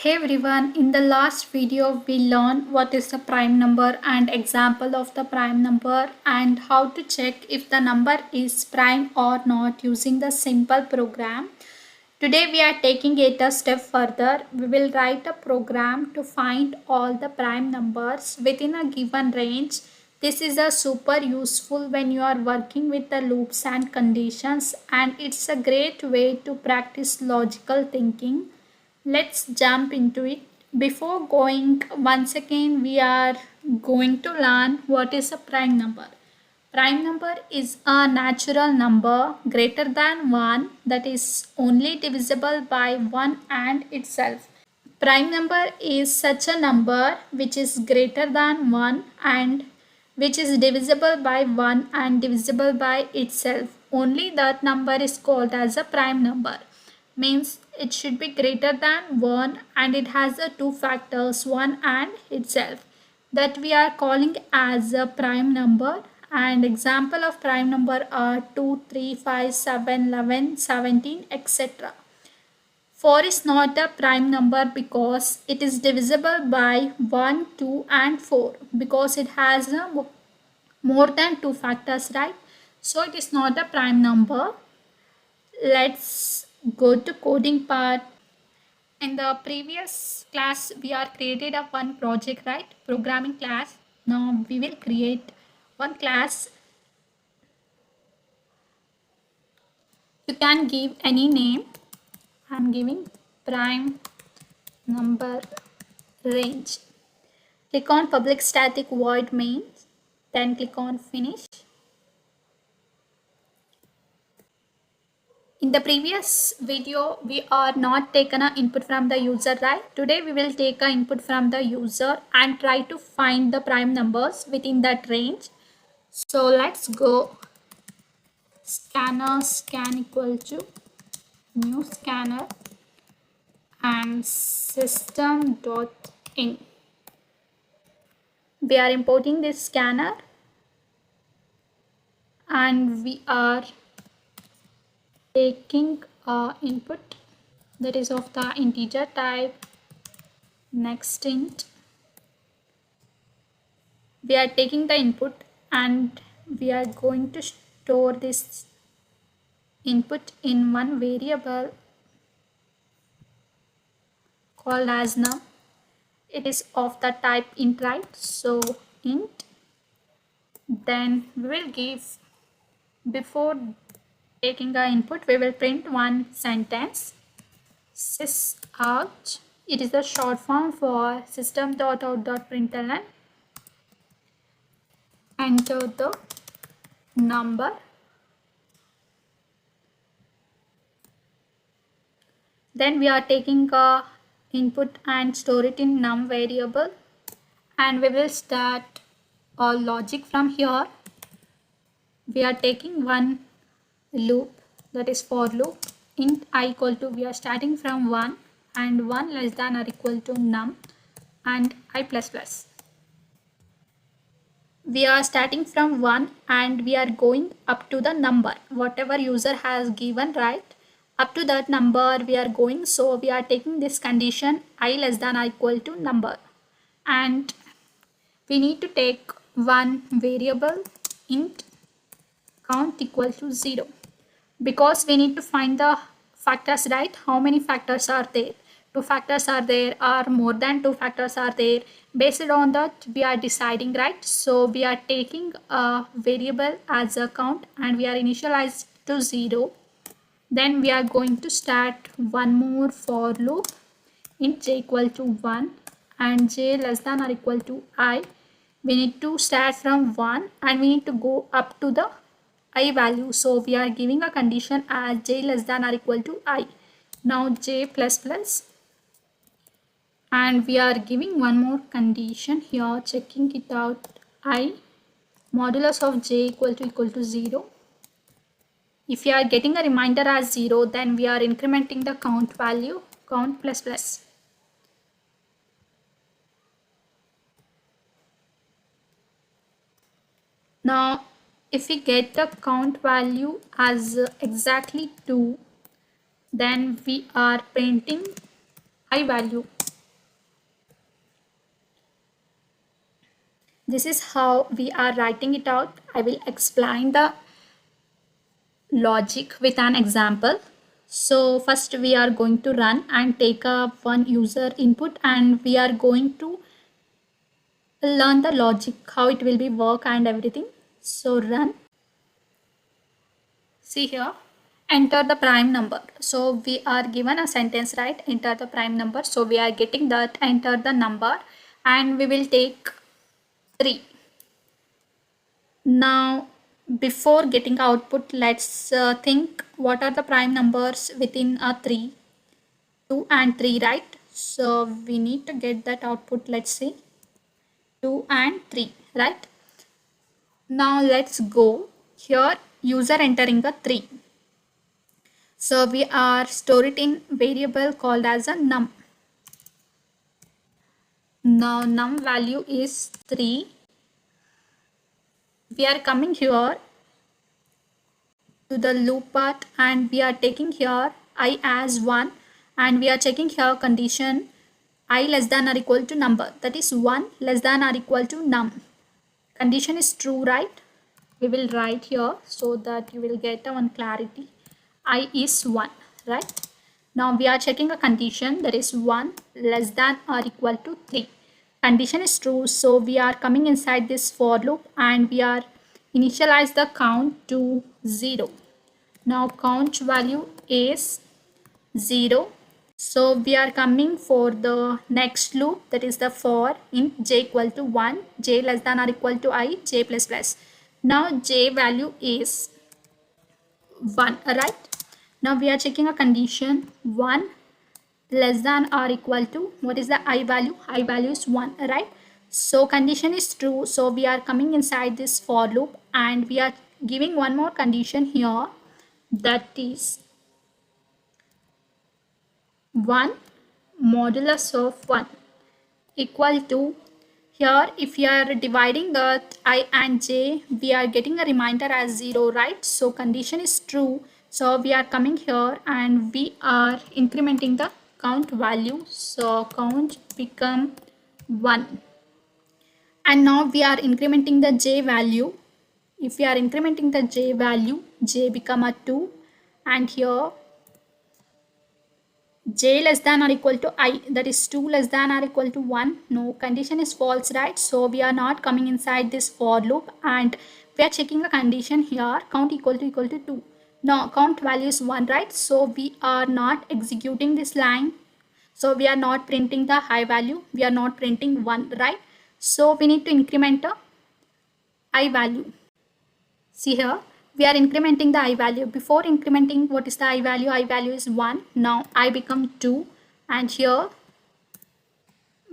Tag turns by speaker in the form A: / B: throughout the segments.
A: Hey everyone, in the last video we learned what is the prime number and example of the prime number and how to check if the number is prime or not using the simple program. Today we are taking it a step further. We will write a program to find all the prime numbers within a given range. This is a super useful when you are working with the loops and conditions, and it's a great way to practice logical thinking. Let's jump into it. Before going, once again, we are going to learn what is a prime number. Prime number is a natural number greater than 1 that is only divisible by 1 and itself. Prime number is such a number which is greater than 1 and which is divisible by 1 and divisible by itself. Only that number is called as a prime number. Means it should be greater than 1 and it has the two factors 1 and itself, that we are calling as a prime number. And example of prime number are 2, 3, 5, 7, 11, 17, etc. 4 is not a prime number because it is divisible by 1, 2 and 4 because it has more than two factors, right? So it is not a prime number. Let's go to coding part. In the previous class we are created a one project, right? Programming class. Now we will create one class. You can give any name. I'm giving prime number range. Click on public static void main, then click on finish. In the previous video, we are not taken an input from the user, right? Today we will take an input from the user and try to find the prime numbers within that range. So let's go. Scanner scan equal to new scanner and system.in. We are importing this scanner and we are taking input that is of the integer type next int. We are taking the input and we are going to store this input in one variable called as num. It is of the type int, right? So int. Then we will give, before taking the input, we will print one sentence. Sysout. It is the short form for system.out.println. Enter the number. Then we are taking a input and store it in num variable, and we will start our logic from here. We are taking one loop, that is for loop. Int I equal to, we are starting from 1 and 1 less than or equal to num and I plus plus. We are starting from 1 and we are going up to the number whatever user has given, right? Up to that number we are going. So we are taking this condition I less than or equal to number, and we need to take one variable int count equal to 0 because we need to find the factors, right? How many factors are there? Two factors are there or more than two factors are there? Based on that we are deciding, right? So we are taking a variable as a count and we are initialized to 0. Then we are going to start one more for loop int j equal to 1 and j less than or equal to I. We need to start from 1 and we need to go up to the I value. So we are giving a condition as j less than or equal to I. Now j plus plus, and we are giving one more condition here, checking it out. I modulus of j equal to 0. If you are getting a reminder as 0, then we are incrementing the count value, count plus plus. Now if we get the count value as exactly 2, then we are printing I value. this is how we are writing it out. I will explain the logic with an example. So first we are going to run and take a one user input, and we are going to learn the logic, how it will be work and everything. So run. See here, enter the prime number. So we are given a sentence, right? Enter the prime number. So we are getting that, enter the number, and we will take 3. Now before getting output, let's think what are the prime numbers within a 3. 2 and 3, right? So we need to get that output. Let's see, 2 and 3, right? Now let's go here, user entering the 3. So we are store it in variable called as a num. Now num value is 3. We are coming here to the loop part, and we are taking here I as 1, and we are checking here condition I less than or equal to number, that is 1 less than or equal to num. Condition is true, right? We will write here so that you will get one clarity. I is 1, right? Now we are checking a condition that is 1 less than or equal to 3. Condition is true, so we are coming inside this for loop, and we are initialize the count to 0. Now count value is 0. So we are coming for the next loop, that is the for in j equal to 1, j less than or equal to I, j plus plus. Now j value is 1, right? Now we are checking a condition 1 less than or equal to, what is the I value? I value is 1, right? So condition is true, so we are coming inside this for loop, and we are giving one more condition here, that is 1 modulus of 1 equal to, here if you are dividing the I and j, we are getting a reminder as 0, right? So condition is true, so we are coming here and we are incrementing the count value, so count become 1. And now we are incrementing the j value. If we are incrementing the j value, j become a 2, and here j less than or equal to I, that is 2 less than or equal to 1. No, condition is false, right? So we are not coming inside this for loop, and we are checking a condition here, count equal to 2. Now count value is 1, right? So we are not executing this line, so we are not printing the high value, we are not printing 1, right? So we need to increment the I value. See here, we are incrementing the I value. Before incrementing, what is the I value? I value is 1. Now I become 2, and here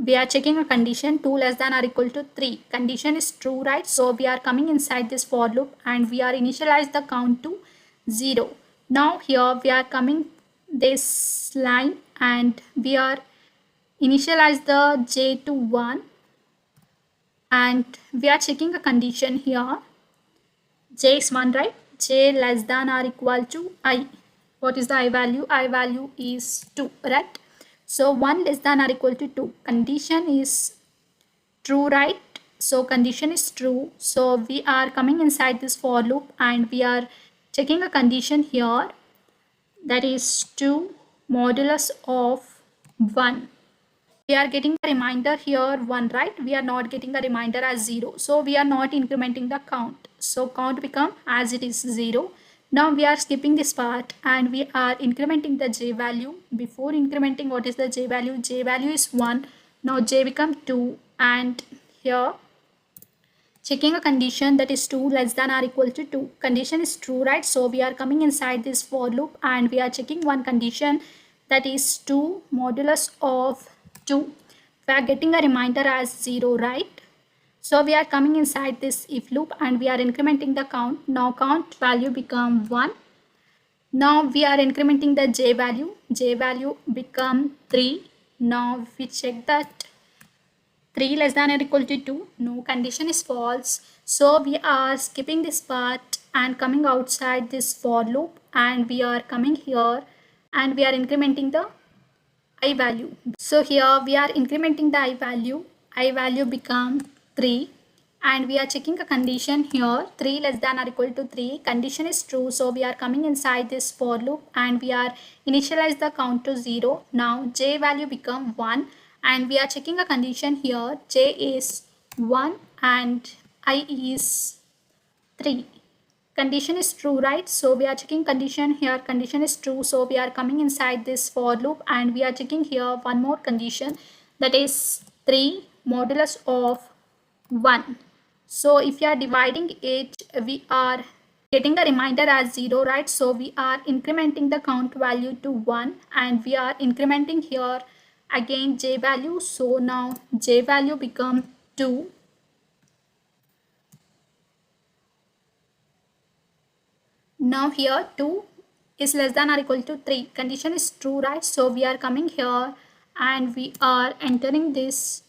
A: we are checking a condition 2 less than or equal to 3. Condition is true, right? So we are coming inside this for loop, and we are initialize the count to 0. Now here we are coming this line, and we are initialize the j to 1, and we are checking a condition here, j is 1, right? J less than or equal to I. What is the I value? I value is 2, right? So 1 less than or equal to 2. Condition is true, right? So condition is true. So we are coming inside this for loop, and we are checking a condition here, that is 2 modulus of 1. We are getting a reminder here 1, right? We are not getting a reminder as 0. So we are not incrementing the count. So count become as it is 0. Now we are skipping this part, and we are incrementing the j value. Before incrementing, what is the j value? J value is 1. Now j become 2, and here checking a condition, that is 2 less than or equal to 2. Condition is true, right? So we are coming inside this for loop, and we are checking one condition, that is 2 modulus of 2. We are getting a reminder as 0, right? So we are coming inside this if loop, and we are incrementing the count. Now count value become 1. Now we are incrementing the j value. J value become 3. Now we check that 3 less than or equal to 2. No, condition is false. So we are skipping this part and coming outside this for loop, and we are coming here, and we are incrementing the I value. So here we are incrementing the I value. I value become 3, and we are checking a condition here, 3 less than or equal to 3. Condition is true, so we are coming inside this for loop and we are initialize the count to 0. Now j value become 1 and we are checking a condition here, j is 1 and I is 3. Condition is true, right? So we are checking condition here, condition is true, so we are coming inside this for loop and we are checking here one more condition, that is 3 modulus of 1. So if you are dividing it, we are getting a reminder as 0, right? So we are incrementing the count value to 1 and we are incrementing here again j value. So now j value become 2. Now here 2 is less than or equal to 3. Condition is true, right? So we are coming here and we are entering this.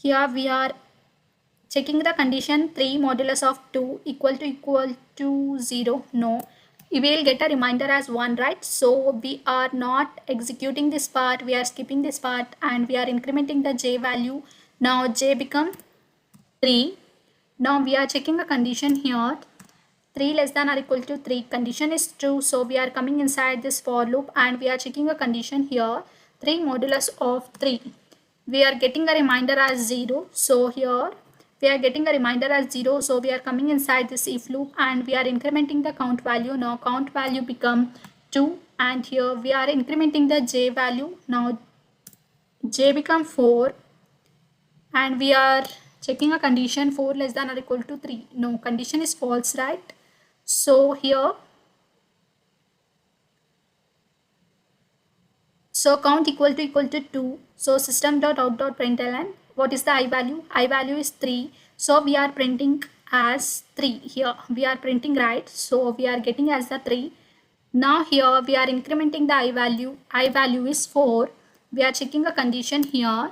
A: Here we are checking the condition 3 modulus of 2 equal to 0. No, we will get a reminder as 1, right? So we are not executing this part, we are skipping this part and we are incrementing the j value. Now j become 3. Now we are checking a condition here, 3 less than or equal to 3. Condition is true, so we are coming inside this for loop and we are checking a condition here, 3 modulus of 3. We are getting a reminder as 0. So here we are getting a reminder as 0. So we are coming inside this if loop and we are incrementing the count value. Now count value become 2 and here we are incrementing the j value. Now j become 4 and we are checking a condition 4 less than or equal to 3. No, condition is false, right? So here, so count equal to 2. So system.out.println, what is the I value? I value is 3. So we are printing as 3 here. We are printing, right? So we are getting as the 3. Now here we are incrementing the I value. I value is 4. We are checking a condition here.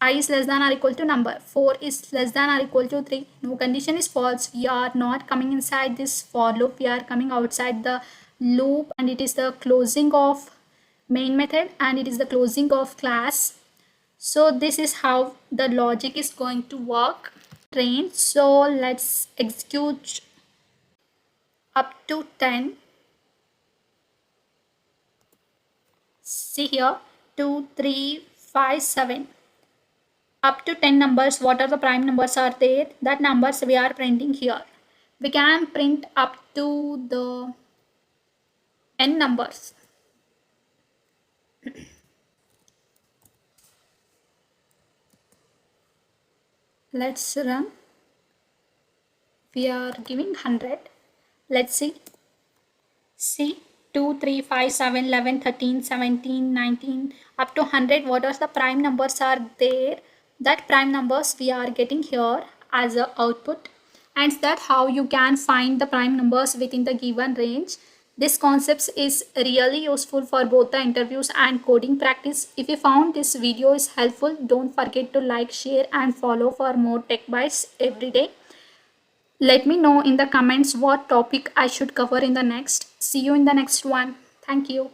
A: I is less than or equal to number. 4 is less than or equal to 3. No, condition is false. We are not coming inside this for loop. We are coming outside the loop and it is the closing of main method and it is the closing of class. So this is how the logic is going to work. Train. So let's execute up to 10. See here, 2, 3, 5, 7. Up to 10 numbers, what are the prime numbers are there, that numbers we are printing here. We can print up to the n numbers. Let's run. We are giving 100. Let's see 2, 3, 5, 7, 11, 13, 17, 19 up to 100. What are the prime numbers are there, that prime numbers we are getting here as a output. And that how you can find the prime numbers within the given range. This concept is really useful for both the interviews and coding practice. If you found this video is helpful, don't forget to like, share and follow for more tech bites every day. Let me know in the comments what topic I should cover in the next. See you in the next one. Thank you.